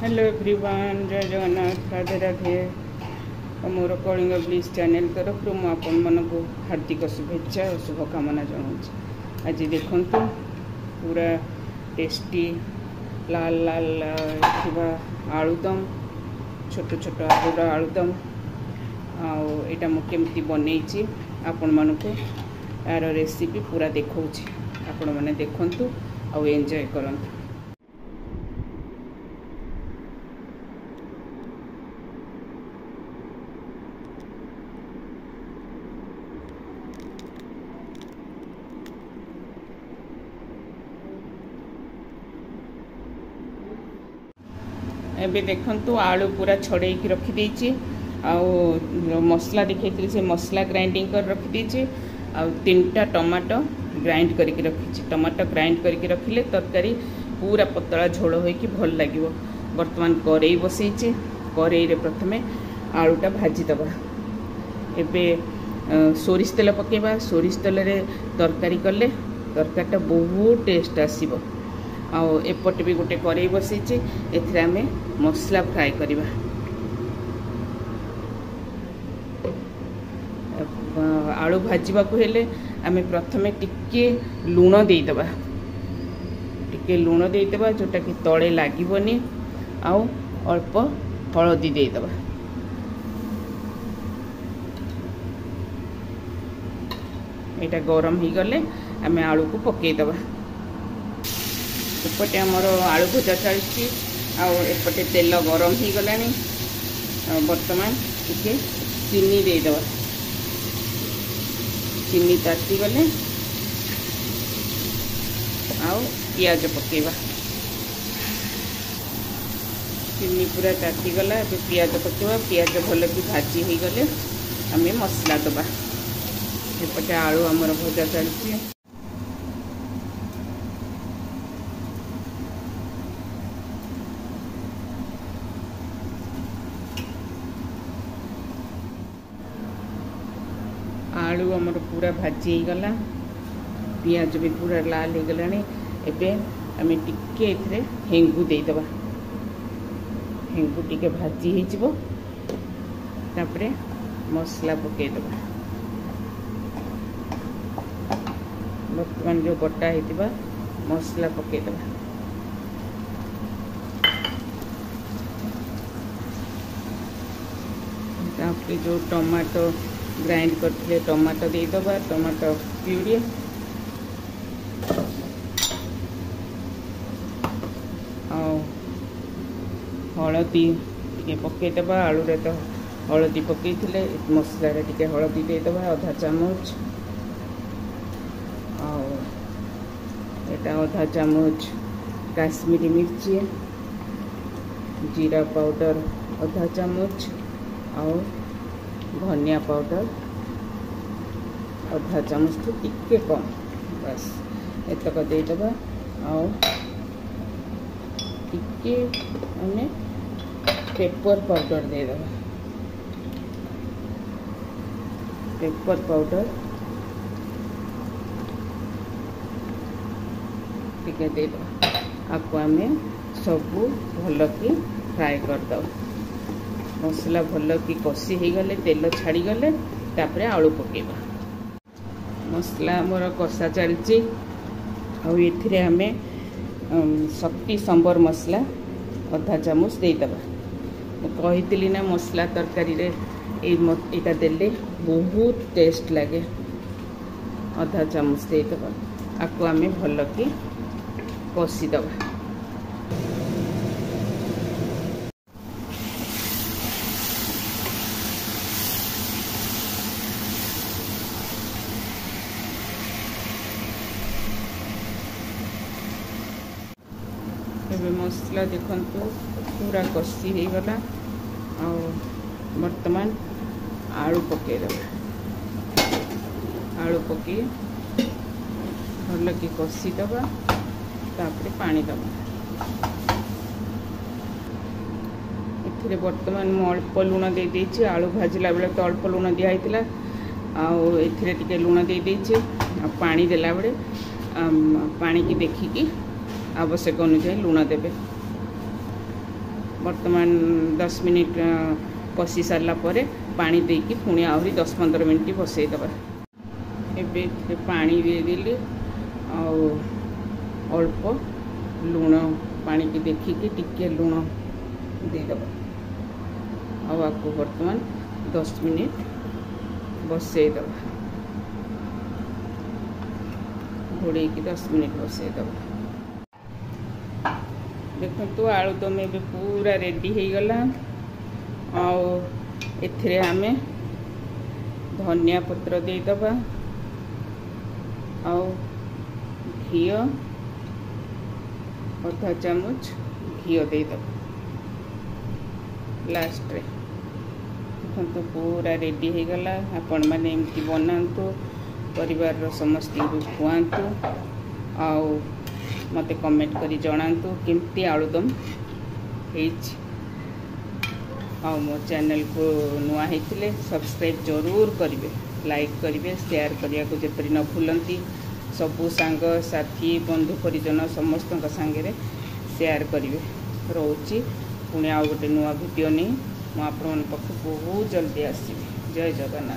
Hello everyone, जय जगन्नाथ, राधे राधे। मोर Kalinga bliss channel तरफ मुझे आपण मानक हार्दिक शुभेच्छा और शुभकामना जनाऊँ। आज देखु पूरा टेस्टी लाल लाल आलुदम, छोट छोट आलूर आलुदम आटा मुझे बनई आपण मानक यार रेसिपी पूरा देखा आपण मैंने देखु आउ एंजॉय करंतु। एबे देखंतु आलू पूरा छड़े की रखी देछि आउ मसला देखैଥିଲି से मसला ग्राइंडिंग कर रखी देछि आउ 3टा टमाटो ग्राइंड करके रखी। टमाटो ग्राइंड करके रखिले तरकारी पूरा पतला झोल होई कि भल लागिवो। वर्तमान करेई बसैछि, करेई रे प्रथमे आलूटा भाजी दबा। एबे सोरिष तेल पकेबा। सोरिष तेल रे तरकारी कले तरकारीटा बहुत टेस्ट आसीबो। आउ एपटे भी गोटे करेई बसैछि, एथिरे आमे मसला फ्राए करिबा। आलू भाजीबा को हेले आमे प्रथमे टिके लूण देइदबा, टिके लूण देइदबा जोटा कि तळे लागिबोनी। आउ अल्प हळदी देइदबा। एटा गरम ही गले आमे आलू को पकेइदबा। एपटे आमर आलू भजा चलती आउपटे तेल गरम हो गला। बर्तमान टिके चीनी देदबा। चीनी ताती गले आउ पियाज पकेबा। चीनी पूरा ताती गला, पियाज पकेबा। पियाज भल कि भाजी हो गले आमे मसला दबा। एपटे आलू आमर भजा चलती। आलू आमर पूरा भाजी हो गला, पियाज भी पूरा लाल हो गला। एबे आमे टिके एथिरे हेंगु देइदबा। हेंगु टिके भाजी हो जिवो, तापरे मसला पकेइदबा। वर्तमान जो बटा हेतिबा मसला पकेइदबा। तापरे जो टमाटो ग्राइंड करते टमाटो देदबा। टमाटो प्यूरी हलदी टे पकईदबा। आलू रे तो हलदी पकई मसला रे टे हलदी देदबा आधा चामच। आटा आधा चामच काश्मीरी मिर्ची, जीरा पाउडर आधा चामच, और धनिया पाउडर आधा चामच तो टिके कम, बस एतक देदबा। आउ टिके आमे पेपर पाउडर देदबा। पेपर पाउडर टिके देदबा। आपको आमे सबू भल कि फ्राए करदो। मसला भल कि कषी हो गले, तेल छाड़ी गले तापरे आलू पकेबा। मसला मोर कषा चलची। आउ एथिरे आमे शक्ति संबर मसला आधा चामच देदबा। कही ना मसला तरकारी रे एटा देले बहुत टेस्ट लगे। आधा चामच देदबा। आपको आमे भल कि कषी दबा। एबे मसला देखंतु पूरा कषी हो गला। वर्तमान आलू पकई दबा। आलू पकई भल कि कषी दबा, तापरे पानी दबा। एथिरे वर्तमान मु अल्प लुण दे देछि। आलू भाजिला बेले तो अल्प लुण दिया हैतिला, आउ एथिरे टिके लुण दे देछि। आ पानी देला बेले पानी की देखिकी आवश्यक अनुसार लुण देवे। बर्तमान 10 मिनिट कषि सारा पर पानी देकी पुणी आहरी 10-15 मिनिट बसईदबा। एबे पानी देदेली अल्प लुण पानी की देखिकी टिके लुण देदबा। आपको बर्तमान 10 मिनिट बसईदबा, घोड़े की 10 मिनिट बसईदबा। देखो आलुदम एबे पूरा रेडी हो गला। एथिरे आमे धनिया पत्र देदबा घी अधा चामच घी देदबा लास्ट रे। देखो पूरा रेडी हो गला। आपण माने एमती बनातु, परिवार समस्त खुआतु, मते कमेंट करी जणातु केमती आलुदम हेछि। मो चैनल को नुआ होते सब्सक्राइब जरूर करेंगे, लाइक करेंगे, शेयर करने को जपरी न भूलती। सबू सांग साथी बंधु परिजन समस्त सांगे शेयर करेंगे। रोची पुणी आउ गोटे नुआ वीडियो नहीं मुझे आप बहुत जल्दी आसबि। जय जगन्नाथ।